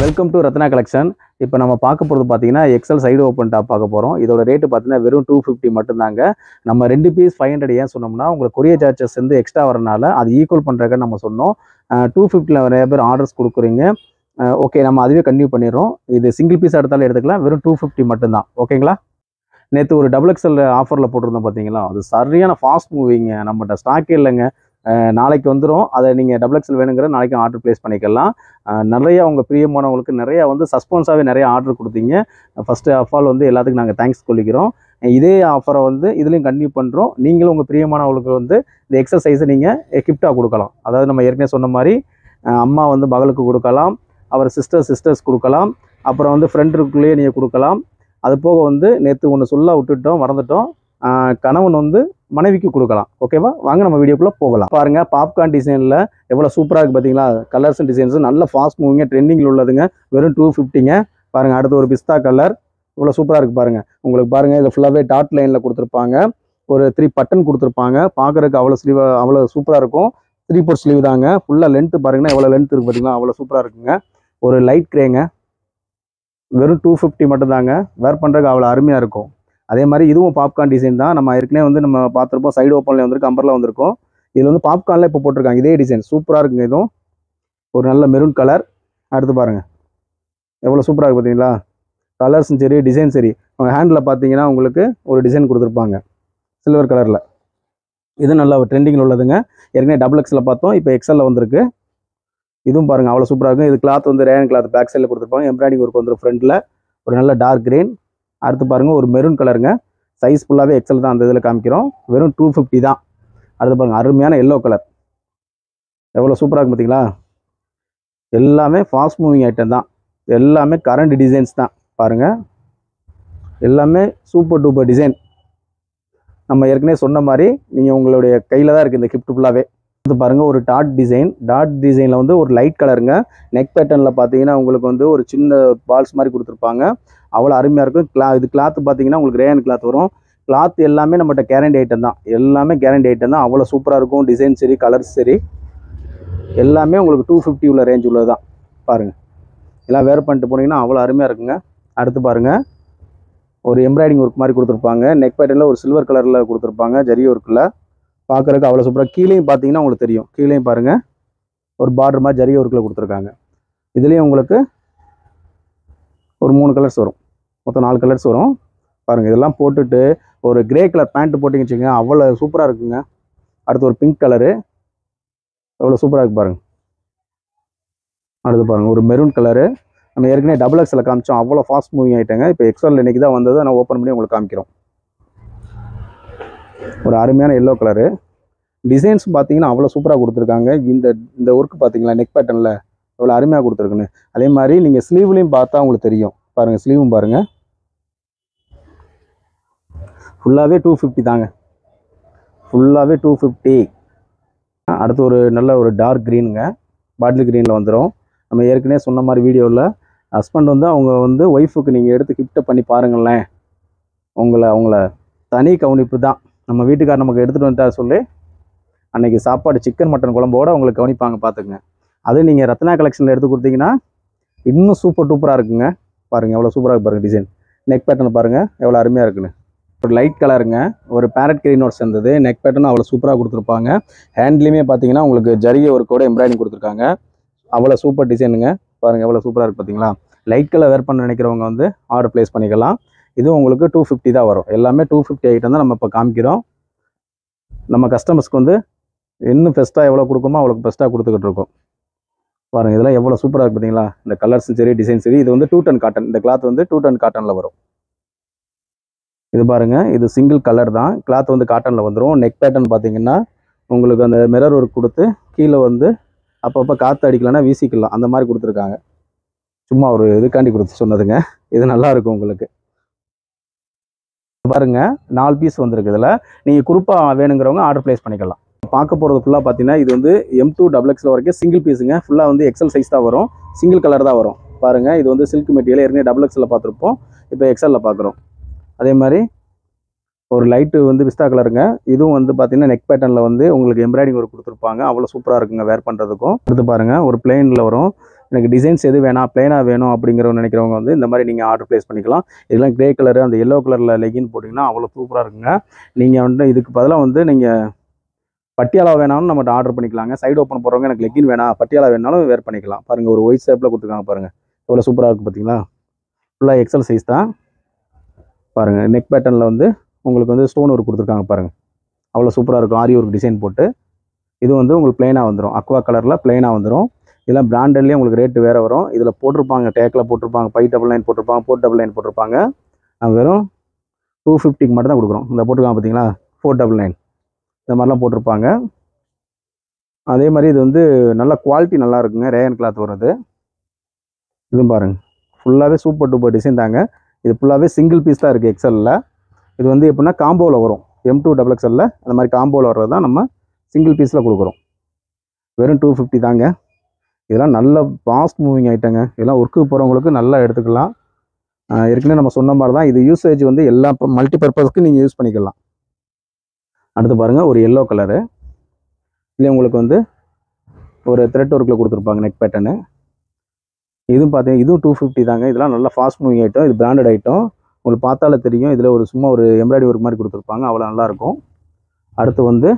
Welcome to Ratna collection. இப்போ நம்ம பார்க்க போகிறது பார்த்தீங்கன்னா எக்ஸல் சைடு ஓப்பன் டாப் பார்க்க போகிறோம். இதோட ரேட்டு பார்த்தீங்கன்னா வெறும் 250 மட்டும்தாங்க. நம்ம 2 பீஸ் 500 ஏன் சொன்னோம்னா உங்களுக்கு கொரியர் சார்ஜஸ் வந்து எக்ஸ்ட்ரா வரனால அது ஈக்குவல் பண்ணுறதுக்கு நம்ம சொன்னோம். 250ல் நிறைய பேர் ஆர்டர்ஸ் கொடுக்குறீங்க. ஓகே, நம்ம அதுவே கன்டினியூ பண்ணிடுறோம். இது சிங்கிள் பீஸ் எடுத்தாலும் எடுத்துக்கலாம். வெறும் 250 மட்டும்தான். ஓகேங்களா? நேற்று ஒரு டபுள் எக்ஸல் ஆஃபரில் போட்டிருந்தோம் பார்த்தீங்களா, அது சரியான ஃபாஸ்ட் மூவிங்க. நம்மகிட்ட ஸ்டாக்கே இல்லைங்க. நாளைக்கு வந்துடும். அதை நீங்கள் டபுள் எக்ஸல் வேணுங்கிற நாளைக்கு ஆர்டர் ப்ளேஸ் பண்ணிக்கலாம். நிறைய உங்கள் பிரியமானவங்களுக்கு நிறையா வந்து சஸ்பான்ஸாகவே நிறைய ஆர்டர் கொடுத்தீங்க. ஃபஸ்ட்டு ஆஃப் ஆல் வந்து எல்லாத்துக்கும் நாங்கள் தேங்க்ஸ் சொல்லிக்கிறோம். இதே ஆஃபரை வந்து இதுலேயும் கண்டினியூ பண்ணுறோம். நீங்களும் உங்கள் பிரியமானவங்களுக்கு வந்து இந்த எக்ஸசைஸை நீங்கள் கிஃப்டாக கொடுக்கலாம். அதாவது நம்ம ஏற்கனவே சொன்ன மாதிரி அம்மா வந்து மகளுக்கு கொடுக்கலாம், அவர் சிஸ்டர்ஸ் கொடுக்கலாம், அப்புறம் வந்து ஃப்ரெண்டுக்குள்ளேயே நீங்கள் கொடுக்கலாம். அது போக வந்து நேற்று ஒன்று சொல்ல மறந்துட்டோம். கணவன் வந்து மனைவிக்கு கொடுக்கலாம். ஓகேவா? வாங்க நம்ம வீடியோக்குள்ளே போகலாம். பாருங்கள், பாப்கார்ன் டிசைனில் எவ்வளோ சூப்பராக இருக்குது பார்த்தீங்களா? கலர்ஸ் அண்ட் டிசைன்ஸும் நல்ல ஃபாஸ்ட் மூவிங்க, ட்ரெண்டிங்கில் உள்ளதுங்க. வெறும் 250ங்க. பாருங்கள், அடுத்து ஒரு பிஸ்தா கலர் இவ்வளோ சூப்பராக இருக்குது பாருங்கள். உங்களுக்கு பாருங்கள், இது ஃபுல்லாகவே டாட் லைனில் கொடுத்துருப்பாங்க. ஒரு 3 பட்டன் கொடுத்துருப்பாங்க. பார்க்குறதுக்கு அவ்வளோ சூப்பராக இருக்கும். 3/4 ஸ்லீவ் தாங்க. ஃபுல்லாக லென்த்து பாருங்கன்னா எவ்வளோ லென்த் இருக்குது பார்த்தீங்களா? அவ்வளோ சூப்பராக இருக்குங்க. ஒரு லைட் கிரேங்க. வெறும் 250 மட்டும்தாங்க. வேர் பண்ணுறதுக்கு அவ்வளோ அருமையாக இருக்கும். அதே மாதிரி இதுவும் பாப்கார்ன் டிசைன் தான். நம்ம ஏற்கனவே வந்து நம்ம பார்த்துருப்போம். சைடு ஓப்பனில் வந்திருக்கு, அம்பரில் வந்திருக்கும். இதில் வந்து பாப்கார்னில் இப்போ போட்டிருக்காங்க. இதே டிசைன் சூப்பராக இருக்குங்க. இதுவும் ஒரு நல்ல மெரூன் கலர். அடுத்து பாருங்கள், எவ்வளோ சூப்பராக இருக்குது பார்த்தீங்களா? கலர்ஸும் சரி, டிசைன் சரி. அவங்க ஹேண்டில் பார்த்தீங்கன்னா உங்களுக்கு ஒரு டிசைன் கொடுத்துருப்பாங்க சில்வர் கலரில். இது நல்லா ட்ரெண்டிங்கில் உள்ளதுங்க. ஏற்கனவே டபுள் எக்ஸில் பார்த்தோம், இப்போ எக்ஸலில் வந்திருக்கு. இதுவும் பாருங்கள், அவ்வளோ சூப்பராக இருக்கும். இது கிளாத் வந்து ரேயன் கிளாத் பேக் சைடில் கொடுத்துருப்பாங்க. எம்ப்ராய்டிங் ஒர்க் வந்துடும் ஃப்ரண்ட்டில். ஒரு நல்ல டார்க் கிரீன். அடுத்து பாருங்கள், ஒரு மெரூன் கலருங்க. சைஸ் ஃபுல்லாகவே எக்ஸல் தான். அந்த இதில் காமிக்கிறோம். வெறும் 250 தான். அடுத்து பாருங்கள், அருமையான எல்லோ கலர். எவ்வளோ சூப்பராக இருக்கும் பார்த்தீங்களா? எல்லாமே ஃபாஸ்ட் மூவிங் ஐட்டம் தான். எல்லாமே கரண்ட் டிசைன்ஸ் தான். பாருங்கள், எல்லாமே சூப்பர் டூப்பர் டிசைன். நம்ம ஏற்கனவே சொன்ன மாதிரி நீங்கள் உங்களுடைய கையில் தான் இருக்குது இந்த கிஃப்ட் ஃபுல்லாகவே. அடுத்து பாருங்கள், ஒரு டாட் டிசைனில் வந்து ஒரு லைட் கலருங்க. நெக் பேட்டர்னில் பார்த்தீங்கன்னா உங்களுக்கு வந்து ஒரு சின்ன பால்ஸ் மாதிரி கொடுத்துருப்பாங்க. அவ்வளோ அருமையாக இருக்கும். இது கிளாத்து பார்த்தீங்கன்னா உங்களுக்கு ரேயன் கிளாத் வரும். கிளாத் எல்லாமே நம்மகிட்ட கேரண்டி ஐட்டம் தான். எல்லாமே கேரண்டி ஐட்டம் தான். அவ்வளோ சூப்பராக இருக்கும். டிசைன் சரி, கலர்ஸ் சரி, எல்லாமே உங்களுக்கு 250 உள்ள ரேஞ்ச் உள்ளது தான். பாருங்கள், எல்லாம் வேர் பண்ணிட்டு போனீங்கன்னா அவ்வளோ அருமையாக இருக்குங்க. அடுத்து பாருங்கள், ஒரு எம்ப்ராய்டிங் ஒர்க் மாதிரி கொடுத்துருப்பாங்க. நெக் பேட்டர்னில் ஒரு சில்வர் கலரில் கொடுத்துருப்பாங்க, ஜரி ஒர்க்கில். பார்க்குறதுக்கு அவ்வளோ சூப்பராக. கீழேயும் பார்த்தீங்கன்னா உங்களுக்கு தெரியும். கீழேயும் பாருங்கள், ஒரு பார்டர் மாதிரி ஜரி ஒர்க்கில் கொடுத்துருக்காங்க. இதுலேயும் உங்களுக்கு ஒரு 3 கலர்ஸ் வரும். மொத்தம் 4 கலர்ஸ் வரும். பாருங்கள், இதெல்லாம் போட்டுட்டு ஒரு கிரே கலர் பேண்ட்டு போட்டிங்கன்னு வச்சுக்கோங்க, அவ்வளோ சூப்பராக இருக்குங்க. அடுத்து ஒரு பிங்க் கலரு, எவ்வளோ சூப்பராக இருக்குது பாருங்கள். அடுத்து பாருங்கள், ஒரு மெரூன் கலரு. நம்ம ஏற்கனவே டபுள் எக்ஸில் காமிச்சோம். அவ்வளோ ஃபாஸ்ட் மூவிங் ஆகிட்டாங்க. இப்போ எக்ஸல் இன்றைக்கி தான் வந்தது. நான் ஓப்பன் பண்ணி உங்களுக்கு காமிக்கிறோம். ஒரு அருமையான எல்லோ கலரு. டிசைன்ஸ் பார்த்தீங்கன்னா அவ்வளோ சூப்பராக கொடுத்துருக்காங்க. இந்த ஒர்க் பார்த்தீங்களா, நெக் பேட்டர்னில் எவ்வளோ அருமையாக கொடுத்துருக்குன்னு. அதே மாதிரி நீங்கள் ஸ்லீவ்லேயும் பார்த்தா உங்களுக்கு தெரியும். பாருங்கள், ஸ்லீவும் பாருங்கள், ஃபுல்லாகவே 250 தாங்க. ஃபுல்லாகவே 250. அடுத்து ஒரு நல்ல ஒரு டார்க் க்ரீனுங்க. பாட்டில் க்ரீனில் வந்துடும். நம்ம ஏற்கனவே சொன்ன மாதிரி வீடியோவில் ஹஸ்பண்ட் வந்து அவங்க வந்து ஒய்ஃபுக்கு நீங்கள் எடுத்து கிஃப்ட்டை பண்ணி பாருங்களேன். அவங்கள தனி கவனிப்பு தான். நம்ம வீட்டுக்காரர் நமக்கு எடுத்துகிட்டு வந்துட்டா சொல்லி அன்றைக்கி சாப்பாடு சிக்கன் மட்டன் குழம்போடு அவங்களுக்கு கவனிப்பாங்க. பார்த்துக்குங்க. அது நீங்கள் ரத்னா கலெக்ஷனில் எடுத்து கொடுத்தீங்கன்னா இன்னும் சூப்பர் டூப்பராக இருக்குங்க. பாருங்கள், எவ்வளோ சூப்பராக இருக்கு பாருங்கள். டிசைன் நெக் பேட்டர்ன் பாருங்கள், எவ்வளோ அருமையாக இருக்குன்னு. ஒரு லைட் கலருங்க. ஒரு பேரட் கிரீனோட சேர்ந்தது. நெக் பேட்டர்ன் அவ்வளோ சூப்பராக கொடுத்துருப்பாங்க. ஹேண்ட்லேயுமே பார்த்தீங்கன்னா உங்களுக்கு ஜரிகை ஒர்க்கோட எம்ப்ராய்டிங் கொடுத்துருக்காங்க. அவ்வளோ சூப்பர் டிசைனுங்க. பாருங்கள், எவ்வளோ சூப்பராக இருக்குது பார்த்தீங்களா? லைட் கலர் வேர் பண்ண நினைக்கிறவங்க வந்து ஆர்டர் ப்ளேஸ் பண்ணிக்கலாம். இதுவும் உங்களுக்கு 250 தான் வரும். எல்லாமே 250 ஐட்டம் தான் நம்ம இப்போ காமிக்கிறோம். நம்ம கஸ்டமர்ஸ்க்கு வந்து இன்னும் பெஸ்ட்டாக எவ்வளோ கொடுக்குமோ அவ்வளோக்கு பெஸ்ட்டாக கொடுத்துக்கிட்டு இருக்கோம். பாருங்கள், இதெல்லாம் எவ்வளோ சூப்பராக இருக்குது பார்த்தீங்களா? இந்த கலர்ஸும் சரி, டிசைன் சரி. இது வந்து 2 டன் காட்டன். இந்த கிளாத் வந்து 2 டன் காட்டனில் வரும். இது பாருங்கள், இது சிங்கிள் கலர் தான். கிளாத் வந்து காட்டனில் வந்துடும். நெக் பேட்டர்ன் பார்த்தீங்கன்னா உங்களுக்கு அந்த மிரர் ஒர்க் கொடுத்து கீழே வந்து அப்பப்போ காற்று அடிக்கலைன்னா வீசிக்கலாம். அந்த மாதிரி கொடுத்துருக்காங்க. சும்மா ஒரு இதுக்காண்டி கொடுத்து சொன்னதுங்க. இது நல்லாயிருக்கும் உங்களுக்கு. பாருங்கள், 4 பீஸ் வந்துருக்கு. இதில் நீங்கள் குரூப்பாக வேணுங்கிறவங்க ஆர்டர் ப்ளேஸ் பண்ணிக்கலாம். பார்க்க போகிறது ஃபுல்லாக பார்த்தீங்கன்னா இது வந்து M2 XXL வரைக்கும் சிங்கிள் பீஸுங்க. ஃபுல்லாக வந்து எக்ஸல் சைஸ் தான் வரும். சிங்கிள் கலர் தான் வரும். பாருங்கள், இது வந்து சில்க் மெட்டீரியல். ஏற்கனவே XXL பார்த்துருப்போம், இப்போ எக்ஸலில் பார்க்குறோம். அதே மாதிரி ஒரு லைட்டு வந்து பிஸ்தா கலருங்க. இதுவும் வந்து பார்த்தீங்கன்னா நெக் பேட்டர்னில் வந்து உங்களுக்கு எம்ப்ராய்டிங் ஒர்க் கொடுத்துருப்பாங்க. அவ்வளோ சூப்பராக இருக்குங்க வேர் பண்ணுறதுக்கும். அடுத்து பாருங்கள், ஒரு பிளெயினில் வரும். எனக்கு டிசைன்ஸ் எது வேணாம் பிளைனாக வேணும் அப்படிங்கிறவங்க நினைக்கிறவங்க வந்து இந்த மாதிரி நீங்கள் ஆர்டர் ப்ளேஸ் பண்ணிக்கலாம். இதெல்லாம் கிரே கலரு அந்த எல்லோ கலரில் லெகின் போட்டிங்கன்னா அவ்வளோ சூப்பராக இருக்குங்க. நீங்கள் வந்து இதுக்கு பதிலாக வந்து நீங்கள் பட்டியாலா வேணாலும் நம்மகிட்ட ஆர்டர் பண்ணிக்கலாங்க. சைடு ஓப்பன் போடுறவங்க எனக்கு லெகின் வேணாம் பட்டியாலா வேணாலும் வேர் பண்ணிக்கலாம். பாருங்கள் ஒரு ஒயிட் ஷேப்பில் கொடுத்துருக்காங்க பாருங்கள், எவ்வளோ சூப்பராக இருக்குது பார்த்தீங்களா. ஃபுல்லாக எக்ஸல் சைஸ் தான். பாருங்கள் நெக் பேட்டர்னில் வந்து உங்களுக்கு வந்து ஸ்டோன் ஒர்க் கொடுத்துருக்காங்க பாருங்கள், அவ்வளோ சூப்பராக இருக்கும். ஆரி ஒர்க் டிசைன் போட்டு இது வந்து உங்களுக்கு பிளைனாக வந்துடும், அக்வா கலரில் பிளைனாக வந்துடும். இதெல்லாம் பிராண்டட்லேயே உங்களுக்கு ரேட்டு வேறு வரும். இதில் போட்டிருப்பாங்க டேக்கில் போட்டிருப்பாங்க 599 போட்டிருப்பாங்க 499 போட்டிருப்பாங்க. வெறும் 250க்கு மட்டும் தான் கொடுக்குறோம். இந்த போட்டிருக்காங்க பார்த்தீங்களா 499 இந்த மாதிரிலாம் போட்டிருப்பாங்க. அதே மாதிரி இது வந்து நல்ல குவாலிட்டி நல்லா இருக்குங்க, ரேயன் கிளாத் வருது. இதுவும் பாருங்கள் ஃபுல்லாகவே சூப்பர் டூப்பர் டிசைன் தாங்க. இது ஃபுல்லாகவே சிங்கிள் பீஸ் தான் இருக்குது எக்ஸலில். இது வந்து எப்படின்னா காம்போவில் வரும், M2 XXL அந்த மாதிரி காம்போவில் வர்றது தான் நம்ம சிங்கிள் பீஸில் கொடுக்குறோம். வெறும் 250 தாங்க. இதெல்லாம் நல்ல ஃபாஸ்ட் மூவிங் ஐட்டங்க. இதெல்லாம் ஒர்க்குக்கு போகிறவங்களுக்கு நல்லா எடுத்துக்கலாம். ஏற்கனவே நம்ம சொன்ன மாதிரி தான் இது யூசேஜ் வந்து எல்லா மல்டி பர்பஸ்க்கு நீங்கள் யூஸ் பண்ணிக்கலாம். அடுத்து பாருங்கள் ஒரு எல்லோ கலரு, இல்லை உங்களுக்கு வந்து ஒரு த்ரெட் ஒர்க்கில் கொடுத்துருப்பாங்க நெக் பேட்டர்னு. இதுவும் பார்த்தீங்கன்னா இதுவும் 250 தாங்க. இதெல்லாம் நல்லா ஃபாஸ்ட் மூவிங் ஐட்டம், இது பிராண்டட் ஐட்டம். உங்களுக்கு பார்த்தாலே தெரியும், இதில் ஒரு சும்மா ஒரு எம்ப்ராய்டரி ஒர்க் மாதிரி கொடுத்துருப்பாங்க, அவ்வளோ நல்லாயிருக்கும். அடுத்து வந்து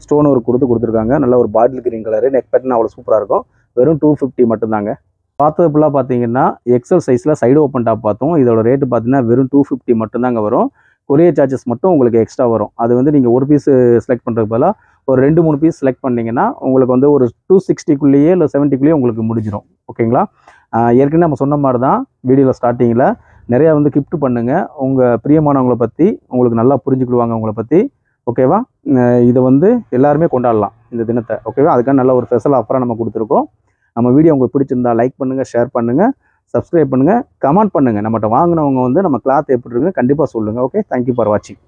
ஸ்டோன் ஒர்க் கொடுத்துருக்காங்க, நல்ல ஒரு bottle green colour, neck pattern அவ்வளோ சூப்பராக இருக்கும். வெறும் 250 மட்டும்தாங்க. பார்த்தது ஃபுல்லாக பார்த்தீங்கன்னா எக்ஸல் சைஸில் சைடு ஓப்பன் டாப் பார்த்தோம். இதோட ரேட்டு பார்த்தீங்கன்னா வெறும் 250 மட்டும்தாங்க வரும். கொரியர் சார்ஜஸ் மட்டும் உங்களுக்கு எக்ஸ்ட்ரா வரும். அது வந்து நீங்கள் ஒரு பீஸ் செலக்ட் பண்ணுறதுக்கு பதிலாக ஒரு 2-3 பீஸ் செலக்ட் பண்ணிங்கன்னா உங்களுக்கு வந்து ஒரு 260க்குள்ளேயே இல்லை 70க்குள்ளேயே உங்களுக்கு முடிஞ்சிடும். ஓகேங்களா. ஏற்கனவே நம்ம சொன்ன மாதிரி தான் வீடியோவில் ஸ்டார்டிங்கில் நிறையா வந்து கிஃப்ட் பண்ணுங்கள், உங்கள் பிரியமானவங்களை பற்றி உங்களுக்கு நல்லா புரிஞ்சுக்கிடுவாங்க உங்களை பற்றி. ஓகேவா. இதை வந்து எல்லாருமே கொண்டாடலாம் இந்த தினத்தை. ஓகேவா. அதுக்காக நல்ல ஒரு ஸ்பெஷல் ஆஃபராக நம்ம கொடுத்துருக்கோம். நம்ம வீடியோ உங்களுக்கு பிடிச்சிருந்தா லைக் பண்ணுங்கள், ஷேர் பண்ணுங்கள், சப்ஸ்கிரைப் பண்ணுங்கள், கமெண்ட் பண்ணுங்கள். நம்மகிட்ட வாங்கினவங்க வந்து நம்ம கிளாத் எப்படி இருக்குன்னு கண்டிப்பாக சொல்லுங்கள். ஓகே, தேங்க்யூ ஃபார் வாட்சிங்.